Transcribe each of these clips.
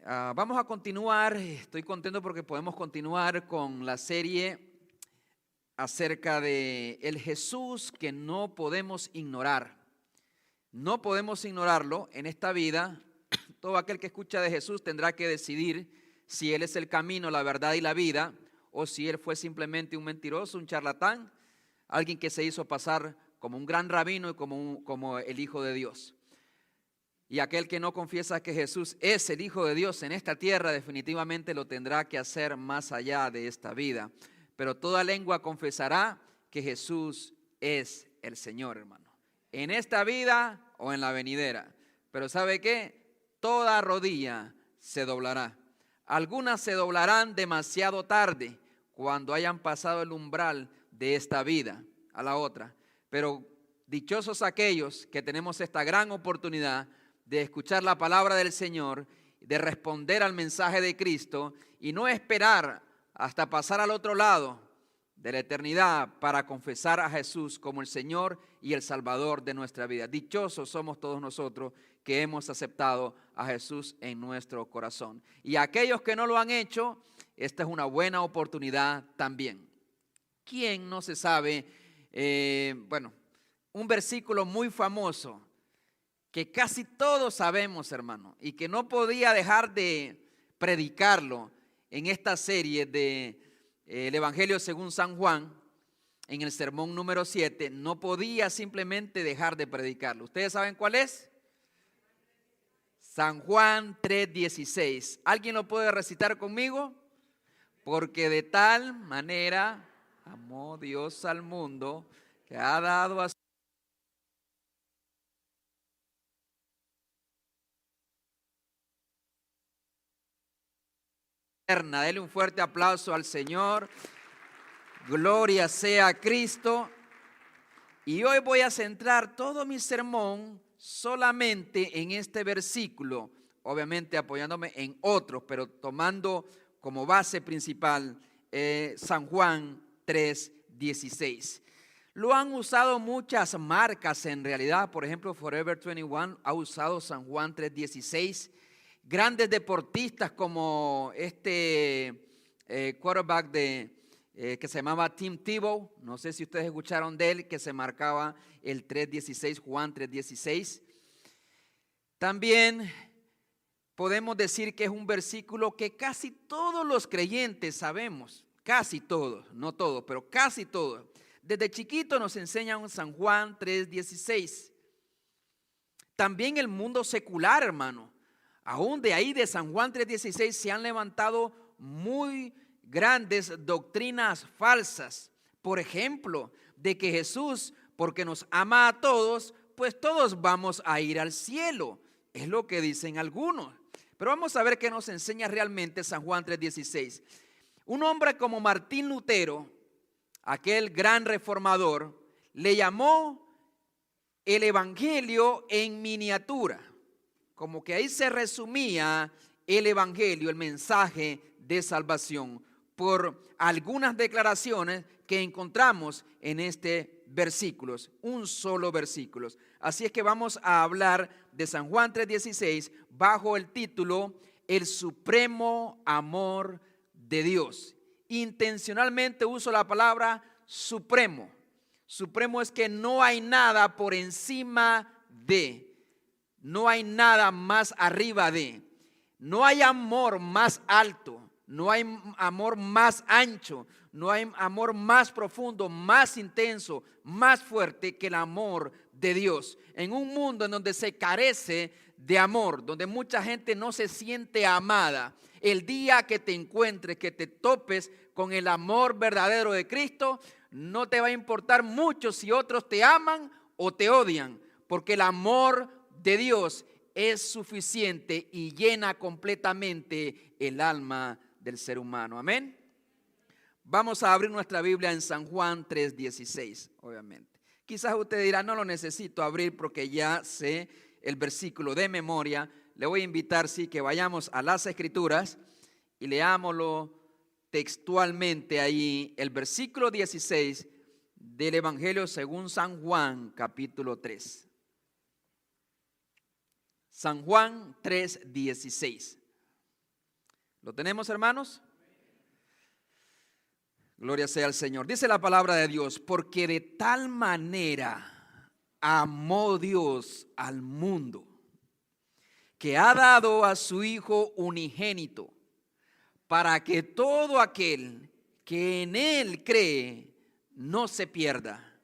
Vamos a continuar, estoy contento porque podemos continuar con la serie acerca de el Jesús que no podemos ignorar. No podemos ignorarlo en esta vida. Todo aquel que escucha de Jesús tendrá que decidir si Él es el camino, la verdad y la vida, o si Él fue simplemente un mentiroso, un charlatán, alguien que se hizo pasar como un gran rabino y como el Hijo de Dios. Y aquel que no confiesa que Jesús es el Hijo de Dios en esta tierra, definitivamente lo tendrá que hacer más allá de esta vida. Pero toda lengua confesará que Jesús es el Señor, hermano. En esta vida o en la venidera. Pero ¿sabe qué? Toda rodilla se doblará. Algunas se doblarán demasiado tarde, cuando hayan pasado el umbral de esta vida a la otra. Pero dichosos aquellos que tenemos esta gran oportunidad de escuchar la palabra del Señor, de responder al mensaje de Cristo y no esperar hasta pasar al otro lado de la eternidad para confesar a Jesús como el Señor y el Salvador de nuestra vida. Dichosos somos todos nosotros que hemos aceptado a Jesús en nuestro corazón. Y aquellos que no lo han hecho, esta es una buena oportunidad también. ¿Quién no se sabe? Un versículo muy famoso que casi todos sabemos, hermano, y que no podía dejar de predicarlo en esta serie de el Evangelio según San Juan, en el sermón número 7, no podía simplemente dejar de predicarlo. ¿Ustedes saben cuál es? San Juan 3:16. ¿Alguien lo puede recitar conmigo? Porque de tal manera amó Dios al mundo que ha dado a su eterna. Dele un fuerte aplauso al Señor. Gloria sea a Cristo. Y hoy voy a centrar todo mi sermón solamente en este versículo, obviamente apoyándome en otros, pero tomando como base principal San Juan 3:16. Lo han usado muchas marcas en realidad. Por ejemplo, Forever 21 ha usado San Juan 3:16. Grandes deportistas como quarterback que se llamaba Tim Tebow, no sé si ustedes escucharon de él, que se marcaba el 3:16, Juan 3:16. También podemos decir que es un versículo que casi todos los creyentes sabemos, casi todos, no todos, pero casi todos. Desde chiquito nos enseñan San Juan 3:16. También el mundo secular, hermano, aún de ahí de San Juan 3:16 se han levantado muy grandes doctrinas falsas. Por ejemplo, de que Jesús, porque nos ama a todos, pues todos vamos a ir al cielo. Es lo que dicen algunos. Pero vamos a ver qué nos enseña realmente San Juan 3:16. Un hombre como Martín Lutero, aquel gran reformador, le llamó el Evangelio en miniatura. Como que ahí se resumía el Evangelio, el mensaje de salvación, por algunas declaraciones que encontramos en este versículo, un solo versículo. Así es que vamos a hablar de San Juan 3:16 bajo el título El supremo amor de Dios. Intencionalmente uso la palabra supremo. Supremo es que no hay nada por encima de, no hay nada más arriba de, no hay amor más alto. No hay amor más ancho, no hay amor más profundo, más intenso, más fuerte que el amor de Dios. En un mundo en donde se carece de amor, donde mucha gente no se siente amada, el día que te encuentres, que te topes con el amor verdadero de Cristo, no te va a importar mucho si otros te aman o te odian, porque el amor de Dios es suficiente y llena completamente el alma del ser humano. Amén. Vamos a abrir nuestra Biblia en San Juan 3:16, obviamente. Quizás usted dirá, no lo necesito abrir porque ya sé el versículo de memoria. Le voy a invitar, sí, que vayamos a las Escrituras y leámoslo textualmente ahí, el versículo 16 del Evangelio según San Juan, capítulo 3. San Juan 3:16. ¿Lo tenemos, hermanos? Gloria sea al Señor. Dice la palabra de Dios, porque de tal manera amó Dios al mundo, que ha dado a su Hijo unigénito, para que todo aquel que en Él cree no se pierda,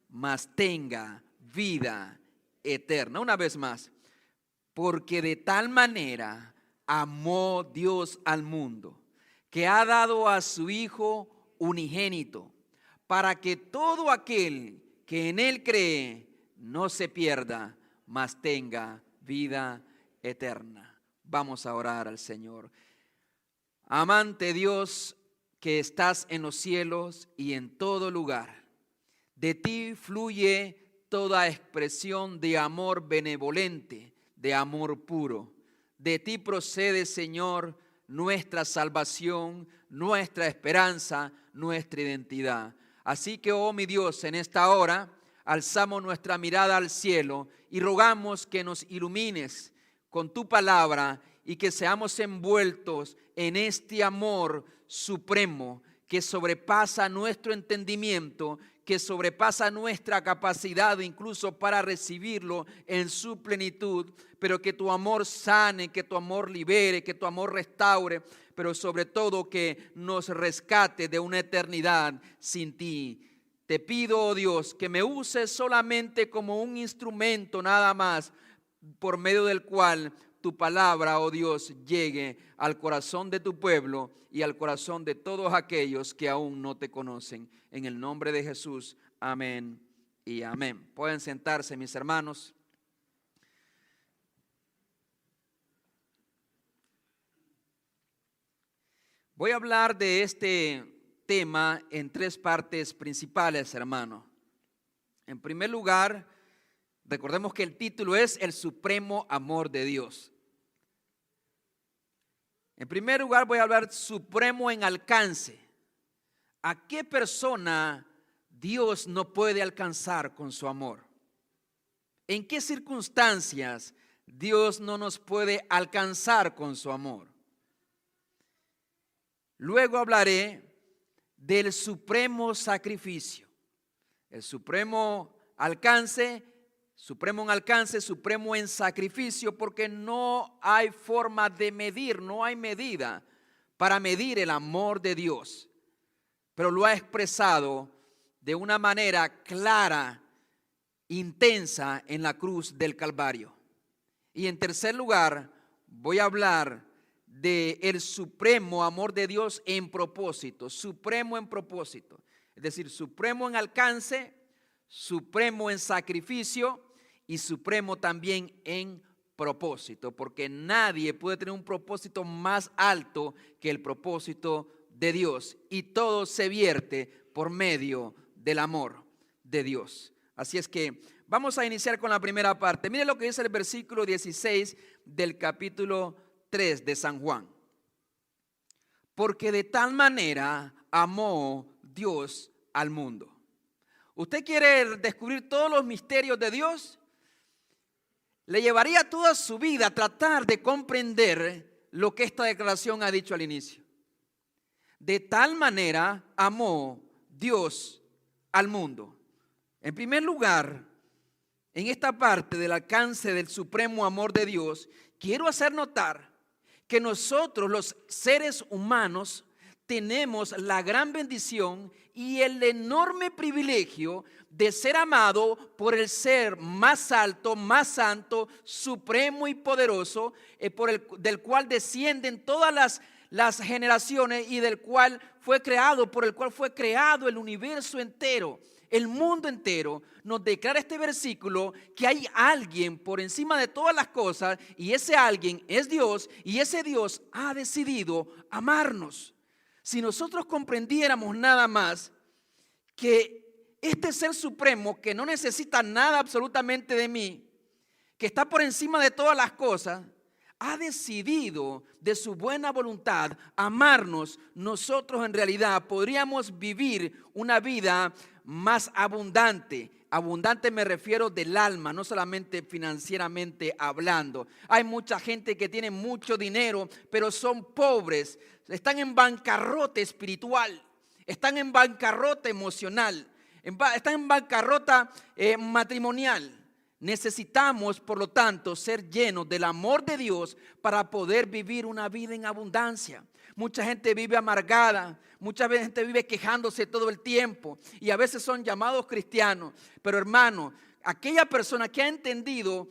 mas tenga vida eterna. Una vez más, porque de tal manera amó Dios al mundo, que ha dado a su Hijo unigénito, para que todo aquel que en Él cree no se pierda, mas tenga vida eterna. Vamos a orar al Señor. Amante Dios, que estás en los cielos y en todo lugar, de ti fluye toda expresión de amor benevolente, de amor puro. De ti procede, Señor, nuestra salvación, nuestra esperanza, nuestra identidad. Así que, oh mi Dios, en esta hora alzamos nuestra mirada al cielo y rogamos que nos ilumines con tu palabra y que seamos envueltos en este amor supremo que sobrepasa nuestro entendimiento, que sobrepasa nuestra capacidad incluso para recibirlo en su plenitud, pero que tu amor sane, que tu amor libere, que tu amor restaure, pero sobre todo que nos rescate de una eternidad sin ti. Te pido, oh Dios, que me uses solamente como un instrumento nada más, por medio del cual tu palabra, oh Dios, llegue al corazón de tu pueblo y al corazón de todos aquellos que aún no te conocen. En el nombre de Jesús, amén y amén. Pueden sentarse, mis hermanos. Voy a hablar de este tema en tres partes principales, hermano. En primer lugar, recordemos que el título es El supremo amor de Dios. En primer lugar voy a hablar supremo en alcance. ¿A qué persona Dios no puede alcanzar con su amor? ¿En qué circunstancias Dios no nos puede alcanzar con su amor? Luego hablaré del supremo sacrificio. El supremo alcance, supremo en alcance, supremo en sacrificio, porque no hay forma de medir, no hay medida para medir el amor de Dios, pero lo ha expresado de una manera clara, intensa en la cruz del Calvario. Y en tercer lugar, voy a hablar del supremo amor de Dios en propósito, supremo en propósito, es decir, supremo en alcance, supremo en sacrificio y supremo también en propósito, porque nadie puede tener un propósito más alto que el propósito de Dios, y todo se vierte por medio del amor de Dios. Así es que vamos a iniciar con la primera parte. Mire lo que dice el versículo 16 del capítulo 3 de San Juan. Porque de tal manera amó Dios al mundo. ¿Usted quiere descubrir todos los misterios de Dios? Le llevaría toda su vida a tratar de comprender lo que esta declaración ha dicho al inicio. De tal manera amó Dios al mundo. En primer lugar, en esta parte del alcance del supremo amor de Dios, quiero hacer notar que nosotros, los seres humanos, tenemos la gran bendición y el enorme privilegio de ser amado por el ser más alto, más santo, supremo y poderoso, del cual descienden todas las generaciones y del cual fue creado, por el cual fue creado el universo entero. El mundo entero. Nos declara este versículo que hay alguien por encima de todas las cosas, y ese alguien es Dios, y ese Dios ha decidido amarnos. Si nosotros comprendiéramos nada más que este ser supremo, que no necesita nada absolutamente de mí, que está por encima de todas las cosas, ha decidido de su buena voluntad amarnos, nosotros en realidad podríamos vivir una vida más abundante, Abundante me refiero del alma, no solamente financieramente hablando. Hay mucha gente que tiene mucho dinero, pero son pobres. Están en bancarrota espiritual, están en bancarrota emocional, están en bancarrota matrimonial. Necesitamos, por lo tanto, ser llenos del amor de Dios para poder vivir una vida en abundancia. Mucha gente vive amargada, mucha gente vive quejándose todo el tiempo y a veces son llamados cristianos. Pero hermano, aquella persona que ha entendido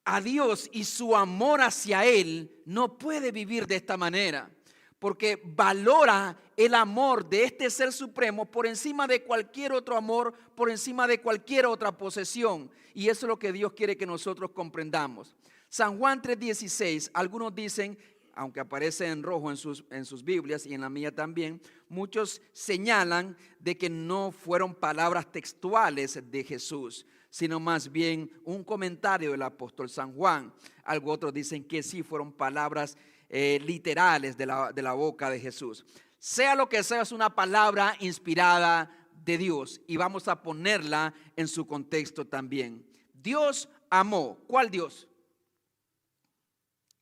a Dios y su amor hacia Él no puede vivir de esta manera, porque valora el amor de este ser supremo por encima de cualquier otro amor, por encima de cualquier otra posesión. Y eso es lo que Dios quiere que nosotros comprendamos. San Juan 3:16, algunos dicen, aunque aparece en rojo en sus Biblias y en la mía también, muchos señalan de que no fueron palabras textuales de Jesús, sino más bien un comentario del apóstol San Juan. Algo otros dicen que sí fueron palabras literales de la boca de Jesús. Sea lo que sea, es una palabra inspirada de Dios y vamos a ponerla en su contexto también. Dios amó. ¿Cuál Dios?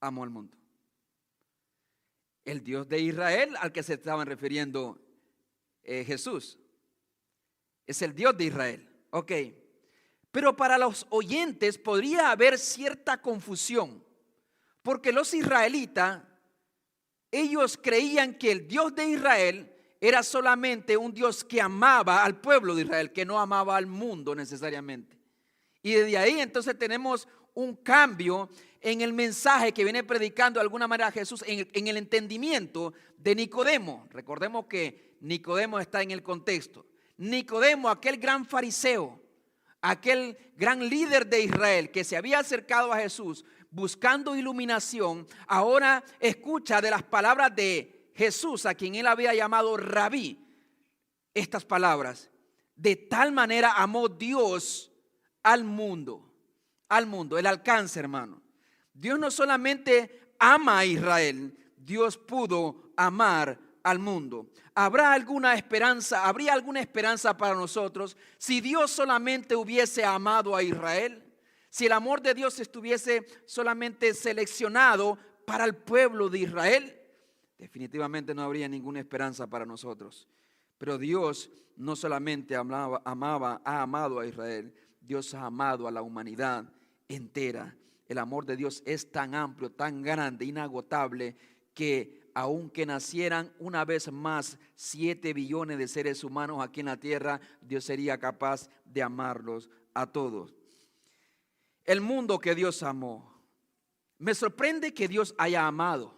Amó al mundo. El Dios de Israel al que se estaban refiriendo Jesús. Es el Dios de Israel. Ok. Pero para los oyentes podría haber cierta confusión, porque los israelitas, ellos creían que el Dios de Israel era solamente un Dios que amaba al pueblo de Israel, que no amaba al mundo necesariamente. Y desde ahí entonces tenemos un cambio en el mensaje que viene predicando de alguna manera Jesús, en el entendimiento de Nicodemo. Recordemos que Nicodemo está en el contexto. Nicodemo, aquel gran fariseo, aquel gran líder de Israel que se había acercado a Jesús buscando iluminación, ahora escucha de las palabras de Jesús, a quien él había llamado Rabí, estas palabras: de tal manera amó Dios al mundo, el alcance, hermano. Dios no solamente ama a Israel, Dios pudo amar al mundo. ¿Habría alguna esperanza para nosotros si Dios solamente hubiese amado a Israel? Si el amor de Dios estuviese solamente seleccionado para el pueblo de Israel, definitivamente no habría ninguna esperanza para nosotros. Pero Dios no solamente ha amado a Israel, Dios ha amado a la humanidad entera. El amor de Dios es tan amplio, tan grande, inagotable, que aunque nacieran una vez más 7 billones de seres humanos aquí en la tierra, Dios sería capaz de amarlos a todos. El mundo que Dios amó. Me sorprende que Dios haya amado,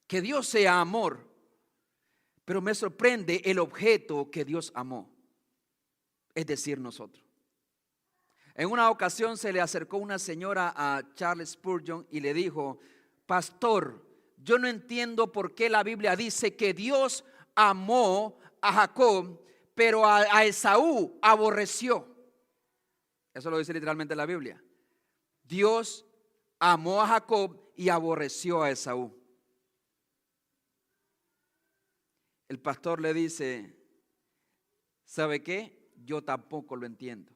que Dios sea amor, pero me sorprende el objeto que Dios amó, es decir, nosotros. En una ocasión se le acercó una señora a Charles Spurgeon y le dijo: pastor, yo no entiendo por qué la Biblia dice que Dios amó a Jacob, pero a Esaú aborreció. Eso lo dice literalmente la Biblia. Dios amó a Jacob y aborreció a Esaú. El pastor le dice: ¿sabe qué? Yo tampoco lo entiendo.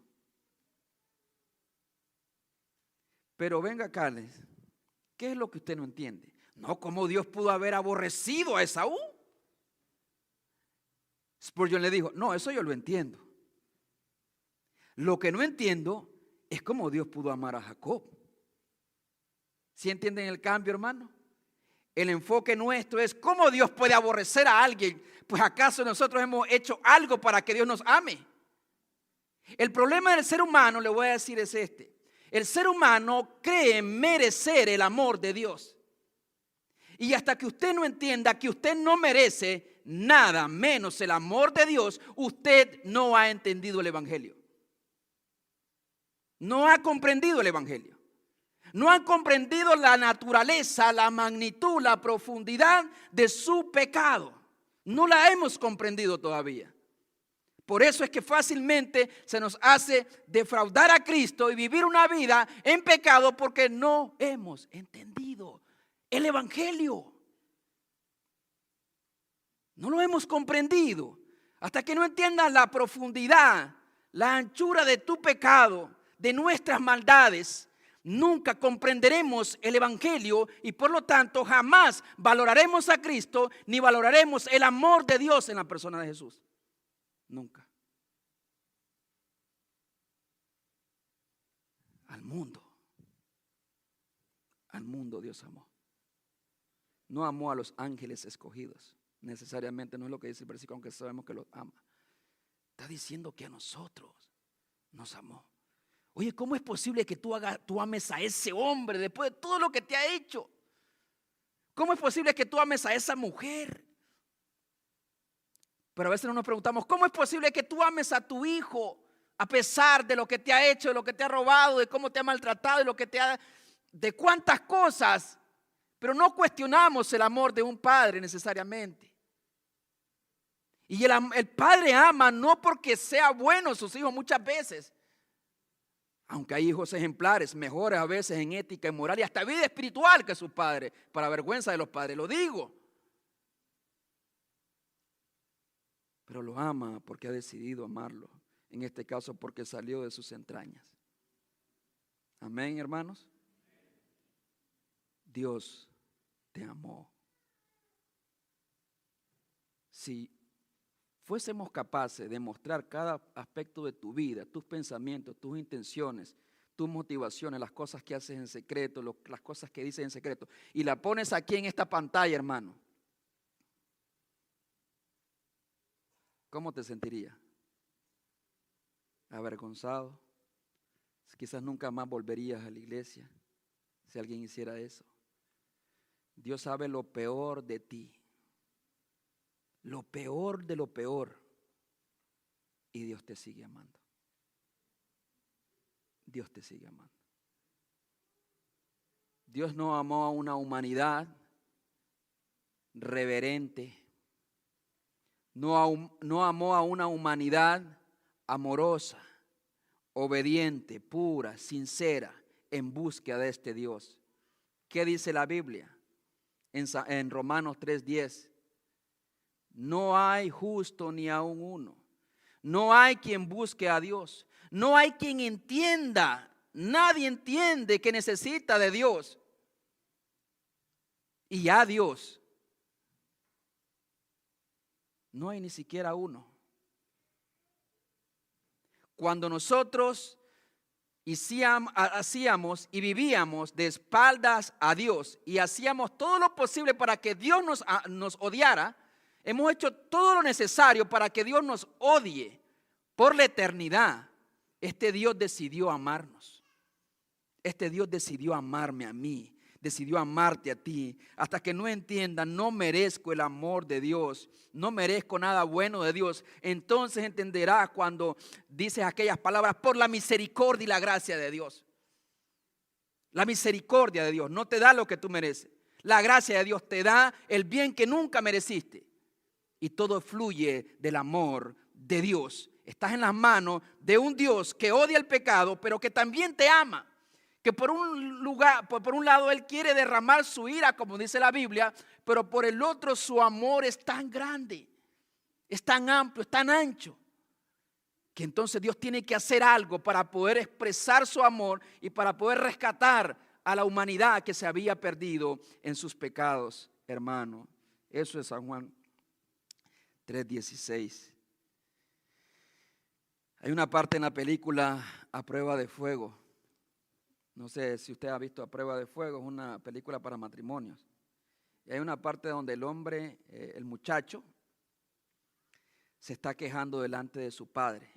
Pero venga acá, ¿qué es lo que usted no entiende? No, ¿cómo Dios pudo haber aborrecido a Esaú? Spurgeon le dijo: no, eso yo lo entiendo. Lo que no entiendo es cómo Dios pudo amar a Jacob. ¿Sí entienden el cambio, hermano? El enfoque nuestro es cómo Dios puede aborrecer a alguien. Pues ¿acaso nosotros hemos hecho algo para que Dios nos ame? El problema del ser humano, le voy a decir, es este: el ser humano cree merecer el amor de Dios. Y hasta que usted no entienda que usted no merece nada menos el amor de Dios, usted no ha entendido el evangelio. No ha comprendido el evangelio. No ha comprendido la naturaleza, la magnitud, la profundidad de su pecado. No la hemos comprendido todavía. Por eso es que fácilmente se nos hace defraudar a Cristo y vivir una vida en pecado, porque no hemos entendido el evangelio. No lo hemos comprendido. Hasta que no entiendas la profundidad, la anchura de tu pecado, de nuestras maldades, nunca comprenderemos el Evangelio y por lo tanto jamás valoraremos a Cristo ni valoraremos el amor de Dios en la persona de Jesús. Nunca. Al mundo Dios amó. No amó a los ángeles escogidos. Necesariamente no es lo que dice el versículo, aunque sabemos que los ama. Está diciendo que a nosotros nos amó. Oye, ¿cómo es posible que tú ames a ese hombre después de todo lo que te ha hecho? ¿Cómo es posible que tú ames a esa mujer? Pero a veces nos preguntamos, ¿cómo es posible que tú ames a tu hijo a pesar de lo que te ha hecho, de lo que te ha robado, de cómo te ha maltratado, de cuántas cosas? Pero no cuestionamos el amor de un padre necesariamente. Y el padre ama no porque sea bueno sus hijos muchas veces, aunque hay hijos ejemplares, mejores a veces en ética y moral y hasta vida espiritual que sus padres, para vergüenza de los padres, lo digo. Pero lo ama porque ha decidido amarlo, en este caso porque salió de sus entrañas. Amén, hermanos. Dios te amó. Si fuésemos capaces de mostrar cada aspecto de tu vida, tus pensamientos, tus intenciones, tus motivaciones, las cosas que haces en secreto, las cosas que dices en secreto, y la pones aquí en esta pantalla, hermano, ¿cómo te sentirías? ¿Avergonzado? Quizás nunca más volverías a la iglesia si alguien hiciera eso. Dios sabe lo peor de ti, lo peor de lo peor, y Dios te sigue amando. Dios te sigue amando. Dios no amó a una humanidad reverente, no amó a una humanidad amorosa, obediente, pura, sincera, en búsqueda de este Dios. ¿Qué dice la Biblia? En Romanos 3:10, no hay justo ni aun uno. No hay quien busque a Dios. No hay quien entienda. Nadie entiende que necesita de Dios. Y a Dios no hay ni siquiera uno. Cuando nosotros hacíamos y vivíamos de espaldas a Dios y hacíamos todo lo posible para que Dios nos odiara, hemos hecho todo lo necesario para que Dios nos odie por la eternidad. Este Dios decidió amarnos. Este Dios decidió amarme a mí. Decidió amarte a ti. Hasta que no entienda, no merezco el amor de Dios. No merezco nada bueno de Dios. Entonces entenderás cuando dices aquellas palabras, por la misericordia y la gracia de Dios. La misericordia de Dios no te da lo que tú mereces. La gracia de Dios te da el bien que nunca mereciste. Y todo fluye del amor de Dios. Estás en las manos de un Dios que odia el pecado, pero que también te ama. Que por un lado Él quiere derramar su ira, como dice la Biblia, pero por el otro su amor es tan grande, es tan amplio, es tan ancho, que entonces Dios tiene que hacer algo para poder expresar su amor y para poder rescatar a la humanidad que se había perdido en sus pecados, hermano. Eso es San Juan 3:16. Hay una parte en la película A Prueba de Fuego. No sé si usted ha visto A Prueba de Fuego, es una película para matrimonios. Y hay una parte donde el hombre, el muchacho, se está quejando delante de su padre.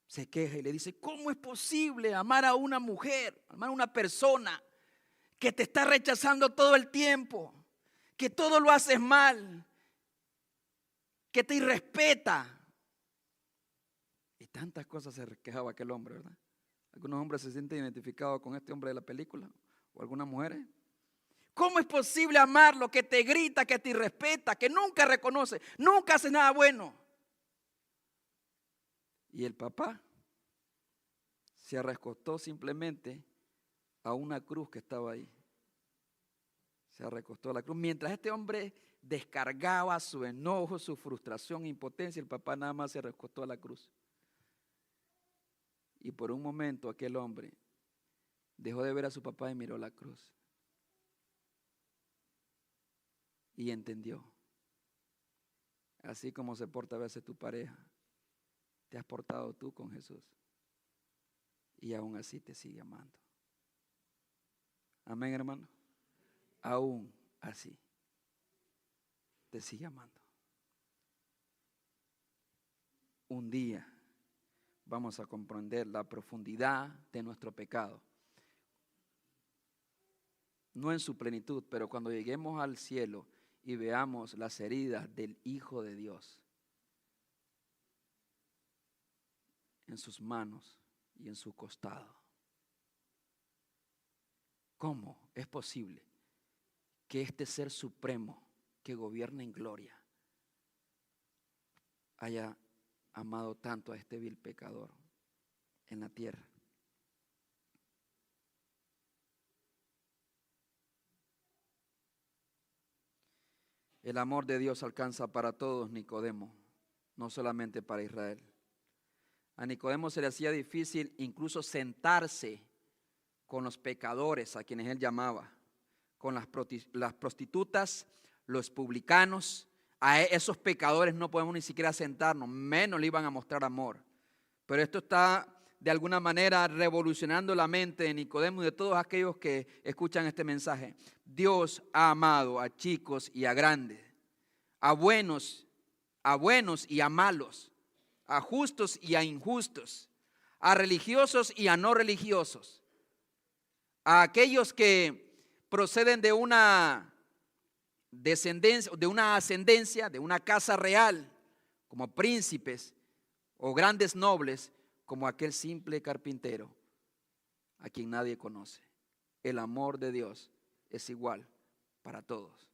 Se queja y le dice, ¿cómo es posible amar a una mujer, amar a una persona que te está rechazando todo el tiempo, que todo lo haces mal, que te irrespeta? Y tantas cosas se quejaba aquel hombre, ¿verdad? Algunos hombres se sienten identificados con este hombre de la película, o algunas mujeres. ¿Cómo es posible amarlo que te grita, que te irrespeta, que nunca reconoce, nunca hace nada bueno? Y el papá se recostó simplemente a una cruz que estaba ahí. Se recostó a la cruz. Mientras este hombre descargaba su enojo, su frustración, impotencia, el papá nada más se recostó a la cruz. Y por un momento aquel hombre dejó de ver a su papá y miró la cruz. Y entendió. Así como se porta a veces tu pareja, te has portado tú con Jesús. Y aún así te sigue amando. Amén, hermano. Aún así te sigue amando. Un día vamos a comprender la profundidad de nuestro pecado. No en su plenitud, pero cuando lleguemos al cielo y veamos las heridas del Hijo de Dios en sus manos y en su costado. ¿Cómo es posible que este ser supremo que gobierna en gloria haya amado tanto a este vil pecador en la tierra? El amor de Dios alcanza para todos, Nicodemo, no solamente para Israel. A Nicodemo se le hacía difícil incluso sentarse con los pecadores a quienes él llamaba, con las prostitutas, los publicanos. A esos pecadores no podemos ni siquiera sentarnos, menos le iban a mostrar amor. Pero esto está de alguna manera revolucionando la mente de Nicodemo y de todos aquellos que escuchan este mensaje. Dios ha amado a chicos y a grandes, a buenos y a malos, a justos y a injustos, a religiosos y a no religiosos, a aquellos que proceden de una descendencia, de una ascendencia, de una casa real, como príncipes o grandes nobles, como aquel simple carpintero a quien nadie conoce. El amor de Dios es igual para todos.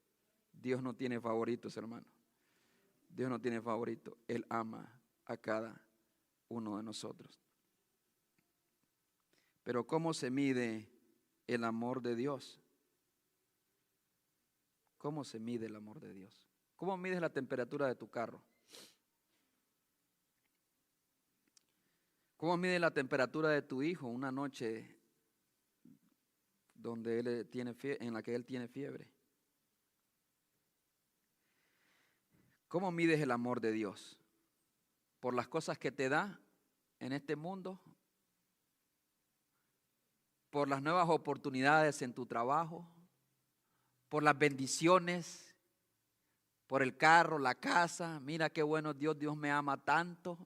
Dios no tiene favoritos, hermano. Dios no tiene favoritos. Él ama a cada uno de nosotros. Pero ¿cómo se mide el amor de Dios? ¿Cómo se mide el amor de Dios? ¿Cómo mides la temperatura de tu carro? ¿Cómo mide la temperatura de tu hijo una noche donde él tiene en la que él tiene fiebre? ¿Cómo mides el amor de Dios? ¿Por las cosas que te da en este mundo? ¿Por las nuevas oportunidades en tu trabajo? ¿Por las bendiciones? ¿Por el carro, la casa? Mira qué bueno Dios me ama tanto.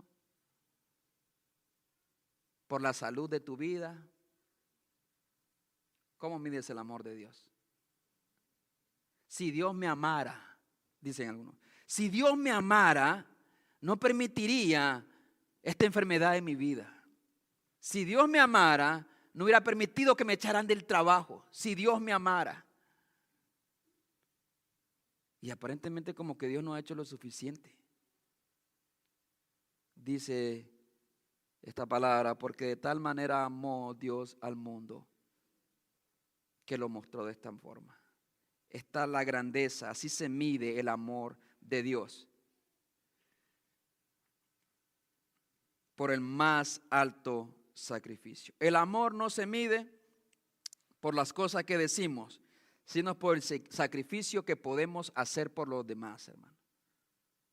¿Por la salud de tu vida? ¿Cómo mides el amor de Dios? Si Dios me amara, dicen algunos, si Dios me amara, no permitiría esta enfermedad en mi vida. Si Dios me amara, no hubiera permitido que me echaran del trabajo. Si Dios me amara. Y aparentemente como que Dios no ha hecho lo suficiente. Dice esta palabra, porque de tal manera amó Dios al mundo que lo mostró de esta forma. Está la grandeza, así se mide el amor de Dios. Por el más alto sacrificio. El amor no se mide por las cosas que decimos, sino por el sacrificio que podemos hacer por los demás, hermano.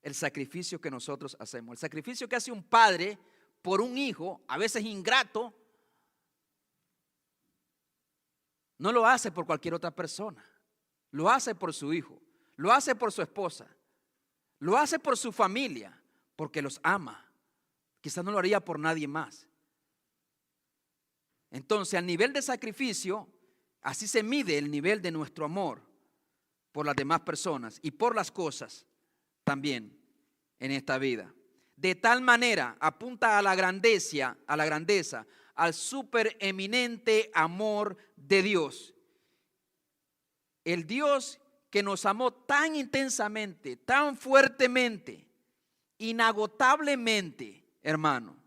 El sacrificio que nosotros hacemos. El sacrificio que hace un padre por un hijo, a veces ingrato, no lo hace por cualquier otra persona. Lo hace por su hijo, lo hace por su esposa, lo hace por su familia, porque los ama. Quizás no lo haría por nadie más. Entonces, al nivel de sacrificio, así se mide el nivel de nuestro amor por las demás personas y por las cosas también en esta vida. De tal manera apunta a la grandeza, al supereminente amor de Dios. El Dios que nos amó tan intensamente, tan fuertemente, inagotablemente, hermano,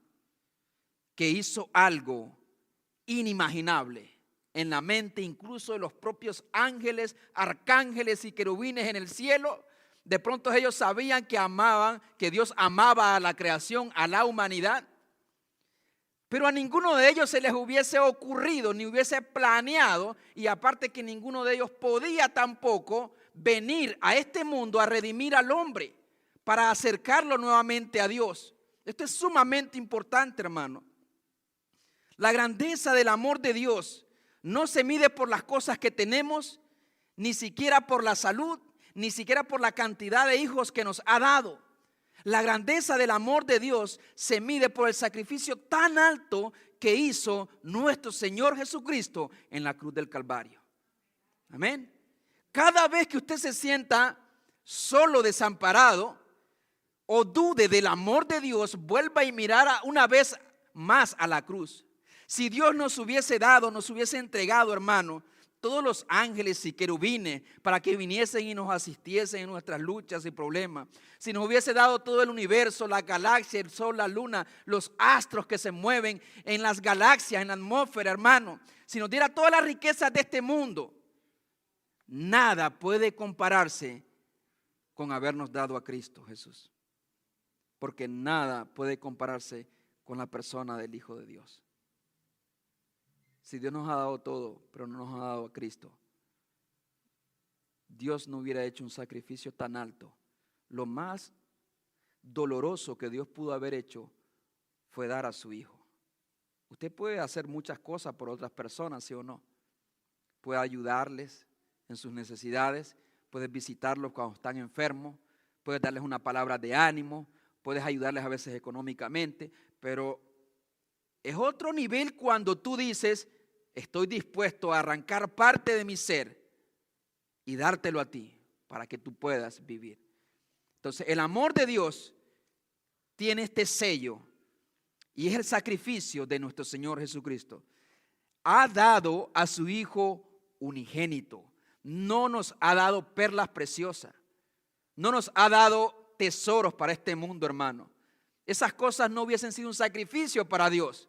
que hizo algo inimaginable en la mente incluso de los propios ángeles, arcángeles y querubines en el cielo. De pronto ellos sabían que Dios amaba a la creación, a la humanidad. Pero a ninguno de ellos se les hubiese ocurrido, ni hubiese planeado, y aparte que ninguno de ellos podía tampoco venir a este mundo a redimir al hombre para acercarlo nuevamente a Dios. Esto es sumamente importante, hermano. La grandeza del amor de Dios no se mide por las cosas que tenemos, ni siquiera por la salud, ni siquiera por la cantidad de hijos que nos ha dado. La grandeza del amor de Dios se mide por el sacrificio tan alto que hizo nuestro Señor Jesucristo en la cruz del Calvario. Amén. Cada vez que usted se sienta solo, desamparado, o dude del amor de Dios, vuelva y mirara una vez más a la cruz. Si Dios nos hubiese dado, nos hubiese entregado, hermano, todos los ángeles y querubines para que viniesen y nos asistiesen en nuestras luchas y problemas. Si nos hubiese dado todo el universo, la galaxia, el sol, la luna, los astros que se mueven en las galaxias, en la atmósfera, hermano. Si nos diera todas las riquezas de este mundo, nada puede compararse con habernos dado a Cristo Jesús. Porque nada puede compararse con la persona del Hijo de Dios. Si Dios nos ha dado todo, pero no nos ha dado a Cristo, Dios no hubiera hecho un sacrificio tan alto. Lo más doloroso que Dios pudo haber hecho fue dar a su Hijo. Usted puede hacer muchas cosas por otras personas, ¿sí o no? Puede ayudarles en sus necesidades, puedes visitarlos cuando están enfermos, puedes darles una palabra de ánimo, puedes ayudarles a veces económicamente, pero es otro nivel cuando tú dices: estoy dispuesto a arrancar parte de mi ser y dártelo a ti para que tú puedas vivir. Entonces, el amor de Dios tiene este sello y es el sacrificio de nuestro Señor Jesucristo. Ha dado a su Hijo unigénito. No nos ha dado perlas preciosas. No nos ha dado tesoros para este mundo, hermano. Esas cosas no hubiesen sido un sacrificio para Dios.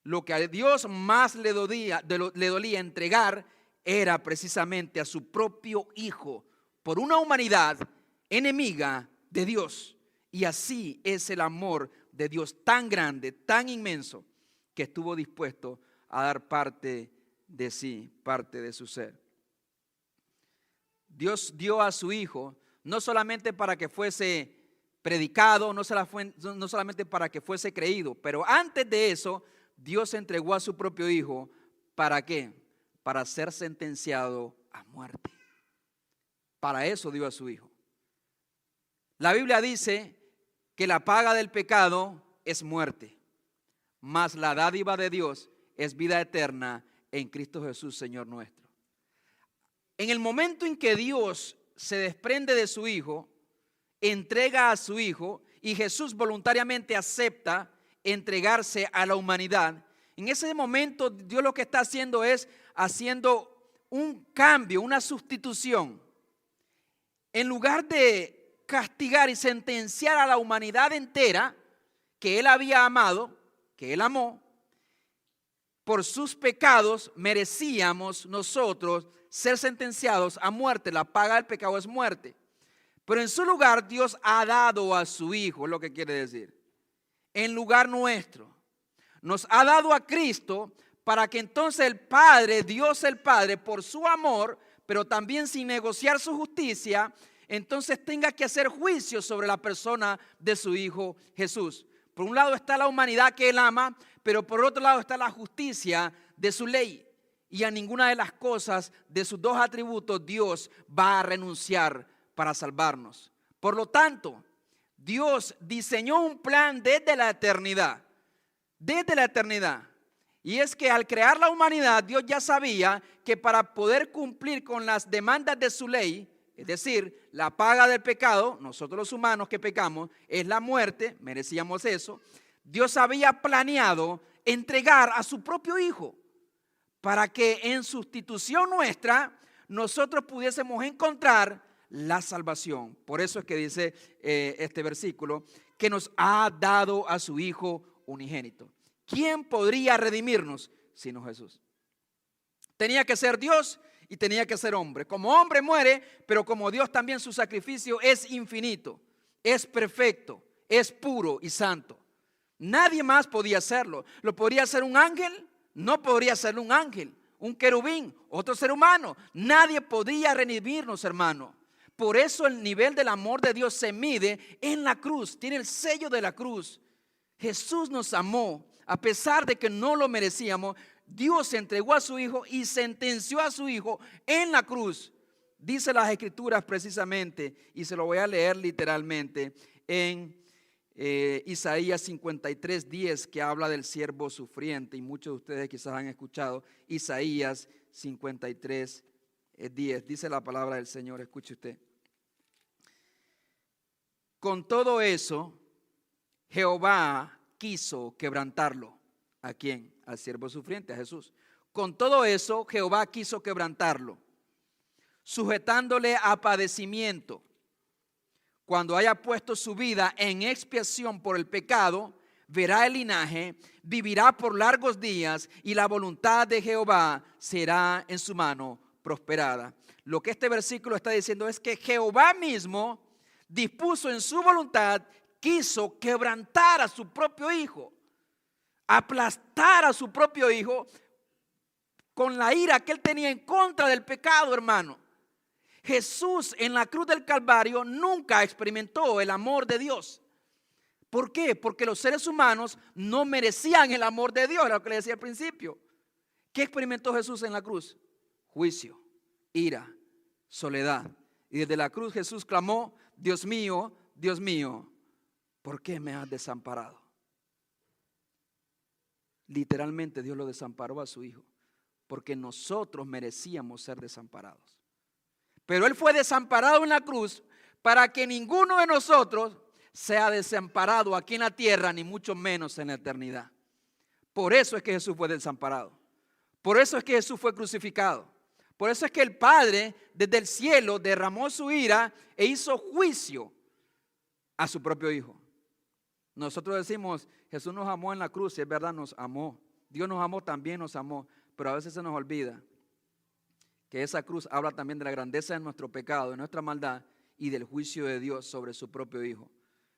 Lo que a Dios más le dolía entregar era precisamente a su propio Hijo por una humanidad enemiga de Dios. Y así es el amor de Dios tan grande, tan inmenso, que estuvo dispuesto a dar parte de sí, parte de su ser. Dios dio a su Hijo no solamente para que fuese predicado, no solamente para que fuese creído, pero antes de eso, Dios entregó a su propio Hijo. ¿Para qué? Para ser sentenciado a muerte. Para eso dio a su Hijo. La Biblia dice que la paga del pecado es muerte, mas la dádiva de Dios es vida eterna en Cristo Jesús, Señor nuestro. En el momento en que Dios se desprende de su Hijo, entrega a su Hijo, y Jesús voluntariamente acepta entregarse a la humanidad, en ese momento Dios lo que está haciendo es haciendo un cambio, una sustitución. En lugar de castigar y sentenciar a la humanidad entera que Él había amado, que Él amó, por sus pecados merecíamos nosotros ser sentenciados a muerte. La paga del pecado es muerte. Pero en su lugar Dios ha dado a su Hijo, es lo que quiere decir. En lugar nuestro. Nos ha dado a Cristo para que entonces el Padre, Dios el Padre, por su amor, pero también sin negociar su justicia, entonces tenga que hacer juicio sobre la persona de su Hijo Jesús. Por un lado está la humanidad que Él ama, pero por otro lado está la justicia de su ley. Y a ninguna de las cosas de sus dos atributos Dios va a renunciar para salvarnos. Por lo tanto, Dios diseñó un plan desde la eternidad. Desde la eternidad. Y es que al crear la humanidad, Dios ya sabía que para poder cumplir con las demandas de su ley, es decir, la paga del pecado, nosotros los humanos que pecamos, es la muerte, merecíamos eso. Dios había planeado entregar a su propio Hijo para que en sustitución nuestra nosotros pudiésemos encontrar la salvación. Por eso es que dice este versículo, que nos ha dado a su Hijo unigénito. ¿Quién podría redimirnos sino Jesús? Tenía que ser Dios y tenía que ser hombre. Como hombre muere, pero como Dios también su sacrificio es infinito, es perfecto, es puro y santo. Nadie más podía hacerlo. ¿Lo podría hacer un ángel? No podría ser un ángel, un querubín, otro ser humano. Nadie podía redimirnos, hermano. Por eso el nivel del amor de Dios se mide en la cruz. Tiene el sello de la cruz. Jesús nos amó a pesar de que no lo merecíamos. Dios entregó a su Hijo y sentenció a su Hijo en la cruz. Dice las Escrituras precisamente, y se lo voy a leer literalmente, en Isaías 53:10, que habla del siervo sufriente, y muchos de ustedes quizás han escuchado Isaías 53:10. Dice la palabra del Señor, escuche usted. Con todo eso, Jehová quiso quebrantarlo. ¿A quién? Al siervo sufriente, a Jesús. Con todo eso, Jehová quiso quebrantarlo, sujetándole a padecimiento. Cuando haya puesto su vida en expiación por el pecado, verá el linaje, vivirá por largos días, y la voluntad de Jehová será en su mano prosperada. Lo que este versículo está diciendo es que Jehová mismo dispuso en su voluntad, quiso quebrantar a su propio Hijo, aplastar a su propio Hijo con la ira que él tenía en contra del pecado, hermano. Jesús en la cruz del Calvario nunca experimentó el amor de Dios. ¿Por qué? Porque los seres humanos no merecían el amor de Dios, era lo que le decía al principio. ¿Qué experimentó Jesús en la cruz? Juicio, ira, soledad. Y desde la cruz Jesús clamó: Dios mío, ¿por qué me has desamparado? Literalmente Dios lo desamparó a su Hijo, porque nosotros merecíamos ser desamparados. Pero Él fue desamparado en la cruz para que ninguno de nosotros sea desamparado aquí en la tierra, ni mucho menos en la eternidad. Por eso es que Jesús fue desamparado. Por eso es que Jesús fue crucificado. Por eso es que el Padre desde el cielo derramó su ira e hizo juicio a su propio Hijo. Nosotros decimos, Jesús nos amó en la cruz, y es verdad, nos amó. Dios nos amó, también nos amó, pero a veces se nos olvida que esa cruz habla también de la grandeza de nuestro pecado, de nuestra maldad y del juicio de Dios sobre su propio Hijo.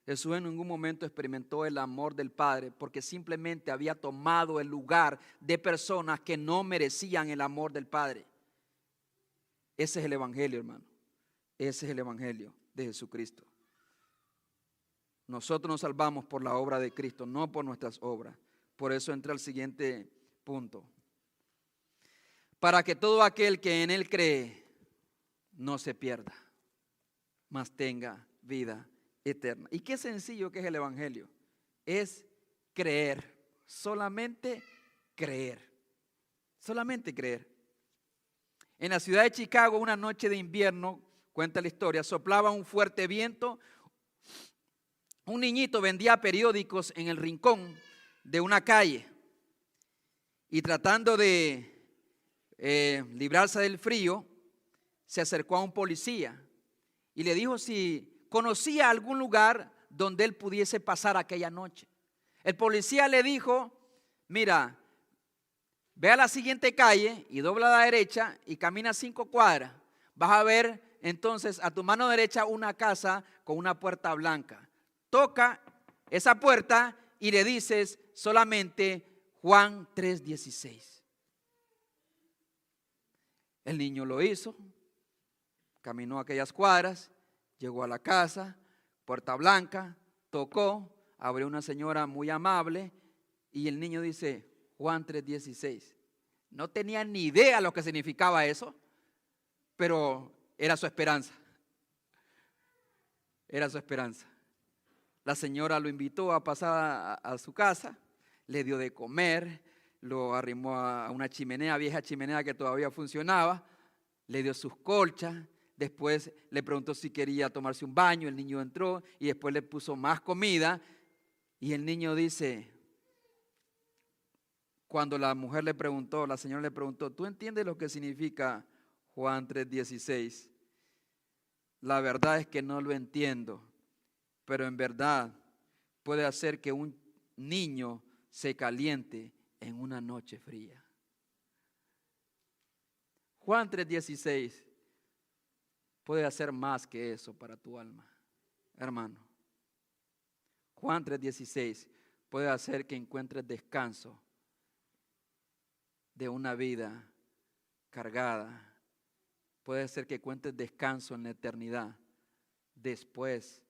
Jesús en ningún momento experimentó el amor del Padre porque simplemente había tomado el lugar de personas que no merecían el amor del Padre. Ese es el Evangelio, hermano. Ese es el Evangelio de Jesucristo. Nosotros nos salvamos por la obra de Cristo, no por nuestras obras. Por eso entra el siguiente punto. Para que todo aquel que en Él cree no se pierda, mas tenga vida eterna. Y qué sencillo que es el Evangelio. Es creer, solamente creer. Solamente creer. En la ciudad de Chicago, una noche de invierno, cuenta la historia, soplaba un fuerte viento. Un niñito vendía periódicos en el rincón de una calle y tratando de librarse del frío, se acercó a un policía y le dijo si conocía algún lugar donde él pudiese pasar aquella noche. El policía le dijo: mira, ve a la siguiente calle y dobla a la derecha y camina 5 cuadras. Vas a ver entonces a tu mano derecha una casa con una puerta blanca. Toca esa puerta y le dices solamente Juan 3:16. El niño lo hizo, caminó aquellas cuadras, llegó a la casa, puerta blanca, tocó, abrió una señora muy amable y el niño dice Juan 3:16. No tenía ni idea lo que significaba eso, pero era su esperanza. Era su esperanza. La señora lo invitó a pasar a su casa, le dio de comer, lo arrimó a una chimenea, vieja chimenea que todavía funcionaba, le dio sus colchas, después le preguntó si quería tomarse un baño, el niño entró y después le puso más comida y el niño dice, cuando la mujer le preguntó, la señora le preguntó, ¿tú entiendes lo que significa Juan 3:16? La verdad es que no lo entiendo, pero en verdad puede hacer que un niño se caliente en una noche fría. Juan 3:16 puede hacer más que eso para tu alma, hermano. Juan 3:16 puede hacer que encuentres descanso de una vida cargada. Puede ser que encuentres descanso en la eternidad después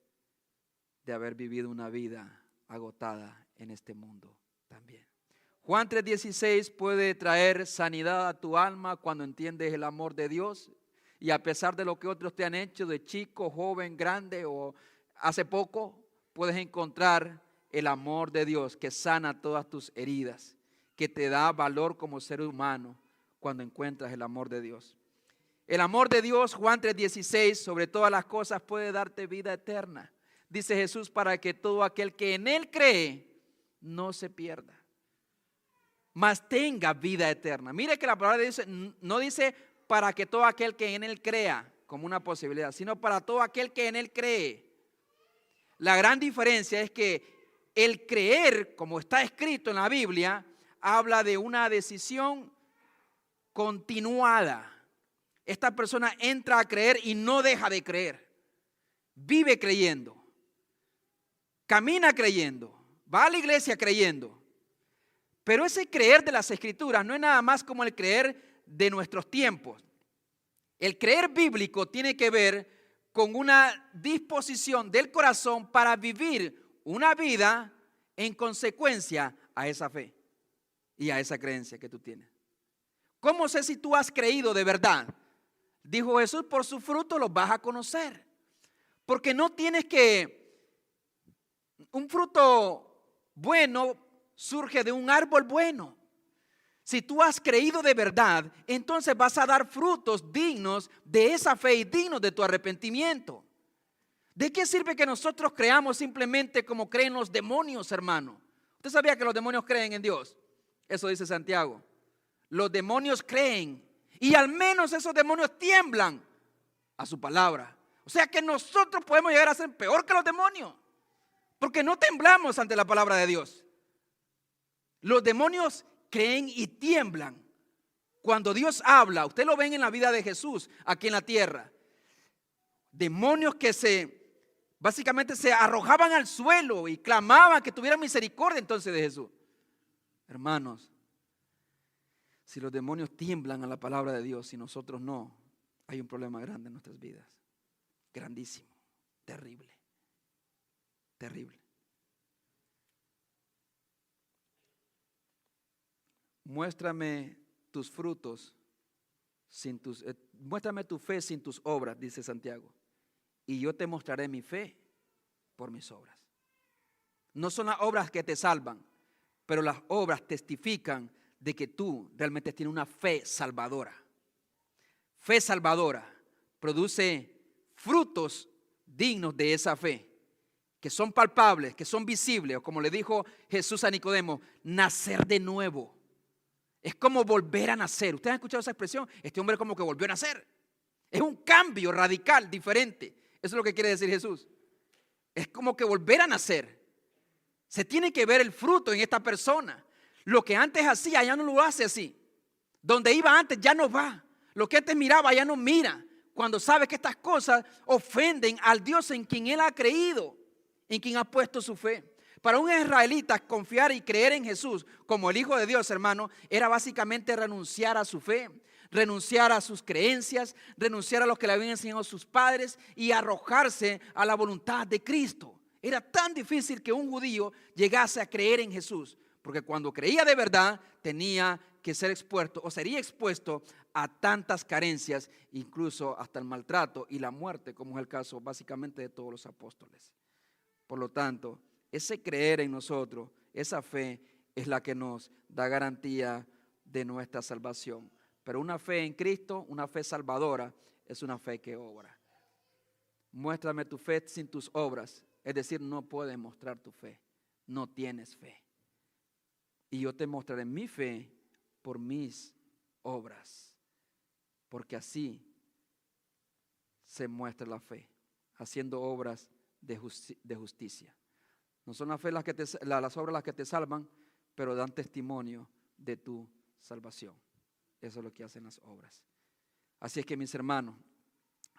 de haber vivido una vida agotada en este mundo también. Juan 3:16 puede traer sanidad a tu alma cuando entiendes el amor de Dios, y a pesar de lo que otros te han hecho, de chico, joven, grande o hace poco, puedes encontrar el amor de Dios que sana todas tus heridas, que te da valor como ser humano cuando encuentras el amor de Dios. El amor de Dios, Juan 3:16, sobre todas las cosas puede darte vida eterna. Dice Jesús, para que todo aquel que en Él cree no se pierda, mas tenga vida eterna. Mire que la palabra dice, no dice para que todo aquel que en Él crea como una posibilidad, sino para todo aquel que en Él cree. La gran diferencia es que el creer, como está escrito en la Biblia, habla de una decisión continuada. Esta persona entra a creer y no deja de creer. Vive creyendo. Camina creyendo. Va a la iglesia creyendo. Pero ese creer de las Escrituras no es nada más como el creer de nuestros tiempos. El creer bíblico tiene que ver con una disposición del corazón para vivir una vida en consecuencia a esa fe y a esa creencia que tú tienes. ¿Cómo sé si tú has creído de verdad? Dijo Jesús, por su fruto los vas a conocer. Porque no tienes que, un fruto bueno surge de un árbol bueno. Si tú has creído de verdad, entonces vas a dar frutos dignos de esa fe y dignos de tu arrepentimiento. ¿De qué sirve que nosotros creamos simplemente como creen los demonios, hermano? ¿Usted sabía que los demonios creen en Dios? Eso dice Santiago. Los demonios creen y al menos esos demonios tiemblan a su palabra. O sea que nosotros podemos llegar a ser peor que los demonios, porque no temblamos ante la palabra de Dios. Los demonios creen y tiemblan cuando Dios habla. Usted lo ven en la vida de Jesús aquí en la tierra. Demonios que básicamente se arrojaban al suelo y clamaban que tuvieran misericordia entonces de Jesús. Hermanos, si los demonios tiemblan a la palabra de Dios y nosotros no, hay un problema grande en nuestras vidas. Grandísimo, terrible, terrible. Muéstrame tus frutos muéstrame tu fe sin tus obras, dice Santiago, y yo te mostraré mi fe por mis obras. No son las obras que te salvan, pero las obras testifican de que tú realmente tienes una fe salvadora. Fe salvadora produce frutos dignos de esa fe, que son palpables, que son visibles, o como le dijo Jesús a Nicodemo, nacer de nuevo. Es como volver a nacer. ¿Ustedes han escuchado esa expresión? Este hombre como que volvió a nacer. Es un cambio radical, diferente. Eso es lo que quiere decir Jesús. Es como que volver a nacer. Se tiene que ver el fruto en esta persona. Lo que antes hacía ya no lo hace así. Donde iba antes ya no va. Lo que antes miraba ya no mira. Cuando sabe que estas cosas ofenden al Dios en quien él ha creído, en quien ha puesto su fe. Para un israelita confiar y creer en Jesús como el Hijo de Dios, hermano, era básicamente renunciar a su fe, renunciar a sus creencias, renunciar a lo que le habían enseñado sus padres y arrojarse a la voluntad de Cristo. Era tan difícil que un judío llegase a creer en Jesús, porque cuando creía de verdad tenía que ser expuesto o sería expuesto a tantas carencias, incluso hasta el maltrato y la muerte, como es el caso básicamente de todos los apóstoles. Por lo tanto, ese creer en nosotros, esa fe es la que nos da garantía de nuestra salvación. Pero una fe en Cristo, una fe salvadora, es una fe que obra. Muéstrame tu fe sin tus obras. Es decir, no puedes mostrar tu fe. No tienes fe. Y yo te mostraré mi fe por mis obras. Porque así se muestra la fe, haciendo obras de justicia. No son las obras las que te salvan, pero dan testimonio de tu salvación. Eso es lo que hacen las obras. Así es que, mis hermanos,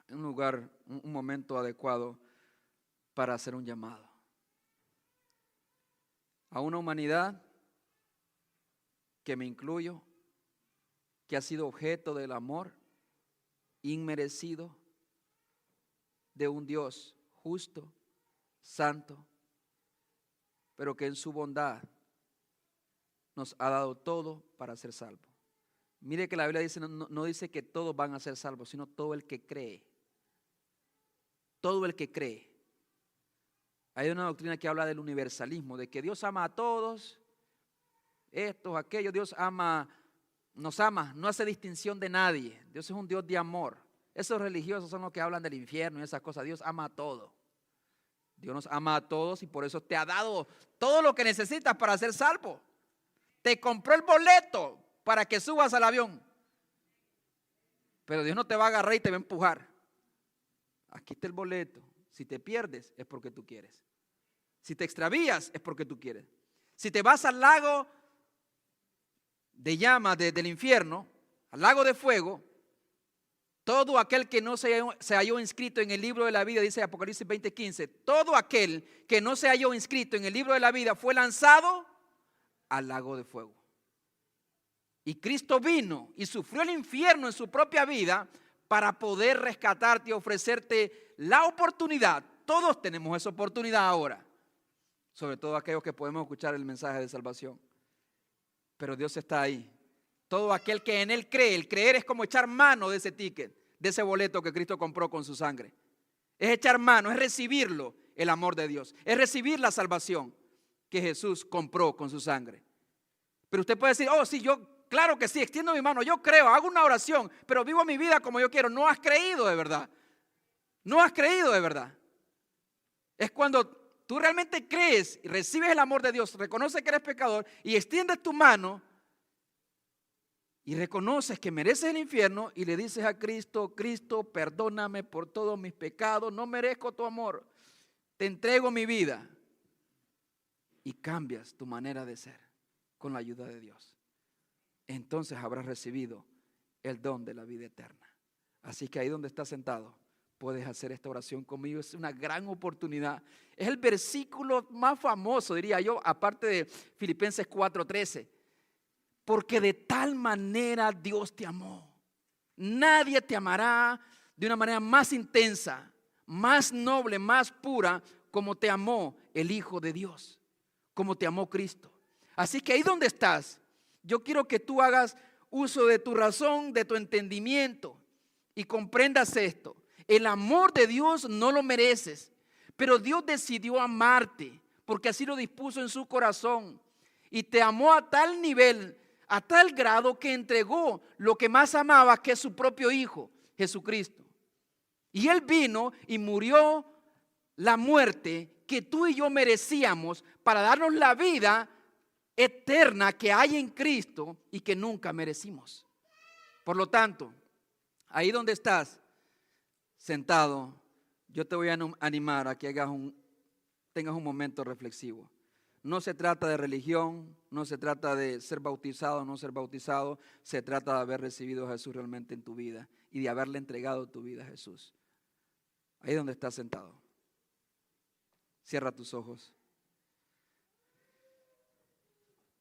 un momento adecuado para hacer un llamado. a una humanidad que me incluyo, que ha sido objeto del amor inmerecido de un Dios justo, santo, pero que en su bondad nos ha dado todo para ser salvos. Mire que la Biblia dice, no dice que todos van a ser salvos, sino todo el que cree. Todo el que cree. Hay una doctrina que habla del universalismo, de que Dios ama a todos, estos, aquellos, Dios ama, nos ama, no hace distinción de nadie. Dios es un Dios de amor. Esos religiosos son los que hablan del infierno y esas cosas. Dios ama a todos. Dios nos ama a todos y por eso te ha dado todo lo que necesitas para ser salvo. Te compró el boleto para que subas al avión. Pero Dios no te va a agarrar y te va a empujar. Aquí está el boleto. Si te pierdes es porque tú quieres. Si te extravías es porque tú quieres. Si te vas al lago de llamas del infierno, al lago de fuego, todo aquel que no se halló inscrito en el libro de la vida, dice Apocalipsis 20:15, todo aquel que no se halló inscrito en el libro de la vida fue lanzado al lago de fuego. Y Cristo vino y sufrió el infierno en su propia vida para poder rescatarte y ofrecerte la oportunidad. Todos tenemos esa oportunidad ahora, sobre todo aquellos que podemos escuchar el mensaje de salvación. Pero Dios está ahí. Todo aquel que en Él cree, el creer es como echar mano de ese ticket, de ese boleto que Cristo compró con su sangre. Es echar mano, es recibirlo, el amor de Dios. Es recibir la salvación que Jesús compró con su sangre. Pero usted puede decir, oh sí, yo, claro que sí, extiendo mi mano, yo creo, hago una oración, pero vivo mi vida como yo quiero. No has creído de verdad. No has creído de verdad. Es cuando tú realmente crees y recibes el amor de Dios, reconoces que eres pecador y extiendes tu mano y reconoces que mereces el infierno y le dices a Cristo, Cristo, perdóname por todos mis pecados, no merezco tu amor, te entrego mi vida. Y cambias tu manera de ser con la ayuda de Dios. Entonces habrás recibido el don de la vida eterna. Así que ahí donde estás sentado, puedes hacer esta oración conmigo. Es una gran oportunidad. Es el versículo más famoso, diría yo, aparte de Filipenses 4:13. Porque de tal manera Dios te amó. Nadie te amará de una manera más intensa, más noble, más pura, como te amó el Hijo de Dios, como te amó Cristo. Así que ahí donde estás, yo quiero que tú hagas uso de tu razón, de tu entendimiento y comprendas esto. El amor de Dios no lo mereces, pero Dios decidió amarte porque así lo dispuso en su corazón y te amó a tal nivel, a tal grado que entregó lo que más amaba, que es su propio Hijo, Jesucristo. Y Él vino y murió la muerte que tú y yo merecíamos para darnos la vida eterna que hay en Cristo y que nunca merecimos. Por lo tanto, ahí donde estás sentado, yo te voy a animar a que tengas un momento reflexivo. No se trata de religión, no se trata de ser bautizado o no ser bautizado, se trata de haber recibido a Jesús realmente en tu vida y de haberle entregado tu vida a Jesús. Ahí donde estás sentado. Cierra tus ojos.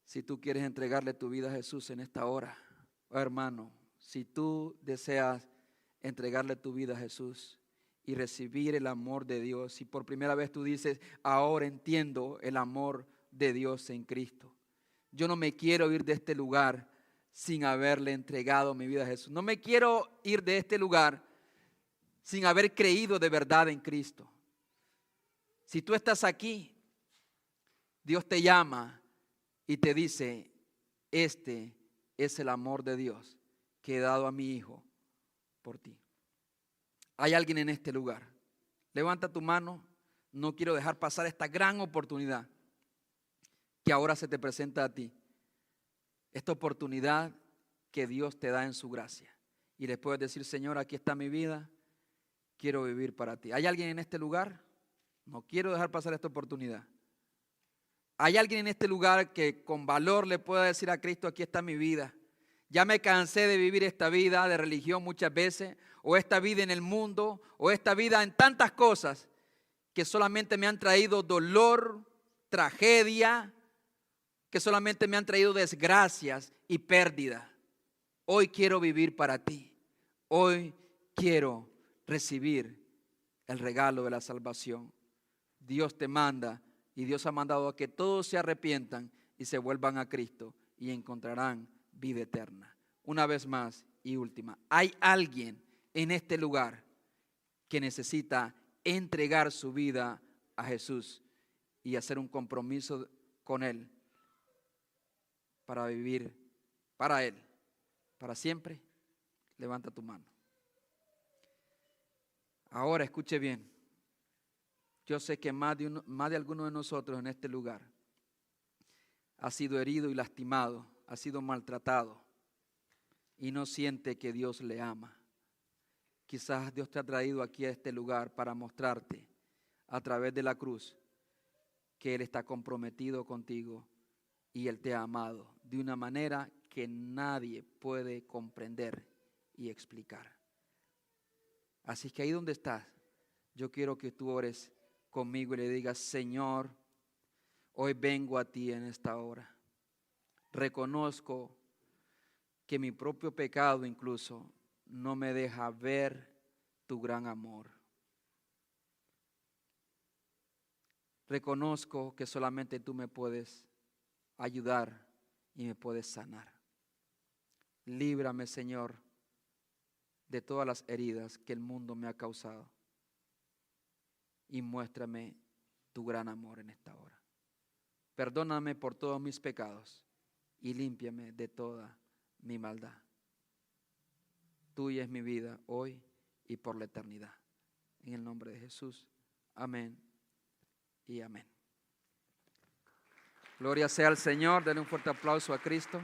Si tú quieres entregarle tu vida a Jesús en esta hora, oh hermano, si tú deseas entregarle tu vida a Jesús y recibir el amor de Dios, si por primera vez tú dices, ahora entiendo el amor de Dios en Cristo. Yo no me quiero ir de este lugar sin haberle entregado mi vida a Jesús. No me quiero ir de este lugar sin haber creído de verdad en Cristo. Si tú estás aquí, Dios te llama y te dice, este es el amor de Dios que he dado a mi Hijo por ti. Hay alguien en este lugar. Levanta tu mano. No quiero dejar pasar esta gran oportunidad que ahora se te presenta a ti. Esta oportunidad que Dios te da en su gracia. Y le puedes decir, Señor, aquí está mi vida. Quiero vivir para ti. ¿Hay alguien en este lugar? No quiero dejar pasar esta oportunidad. ¿Hay alguien en este lugar que con valor le pueda decir a Cristo, aquí está mi vida? Ya me cansé de vivir esta vida de religión muchas veces, o esta vida en el mundo, o esta vida en tantas cosas que solamente me han traído dolor, tragedia, que solamente me han traído desgracias y pérdida. Hoy quiero vivir para ti. Hoy quiero recibir el regalo de la salvación. Dios te manda y Dios ha mandado a que todos se arrepientan y se vuelvan a Cristo y encontrarán vida eterna. Una vez más y última, hay alguien en este lugar que necesita entregar su vida a Jesús y hacer un compromiso con Él para vivir para Él, para siempre. Levanta tu mano. Ahora escuche bien. Yo sé que más de alguno de nosotros en este lugar ha sido herido y lastimado, ha sido maltratado y no siente que Dios le ama. Quizás Dios te ha traído aquí a este lugar para mostrarte a través de la cruz que Él está comprometido contigo y Él te ha amado de una manera que nadie puede comprender y explicar. Así que ahí donde estás, yo quiero que tú ores conmigo y le digas: Señor, hoy vengo a ti en esta hora. Reconozco que mi propio pecado incluso no me deja ver tu gran amor. Reconozco que solamente tú me puedes ayudar y me puedes sanar. Líbrame, Señor, de todas las heridas que el mundo me ha causado y muéstrame tu gran amor en esta hora. Perdóname por todos mis pecados y límpiame de toda mi maldad. Tuya es mi vida hoy y por la eternidad. En el nombre de Jesús. Amén y amén. Gloria sea al Señor. Denle un fuerte aplauso a Cristo.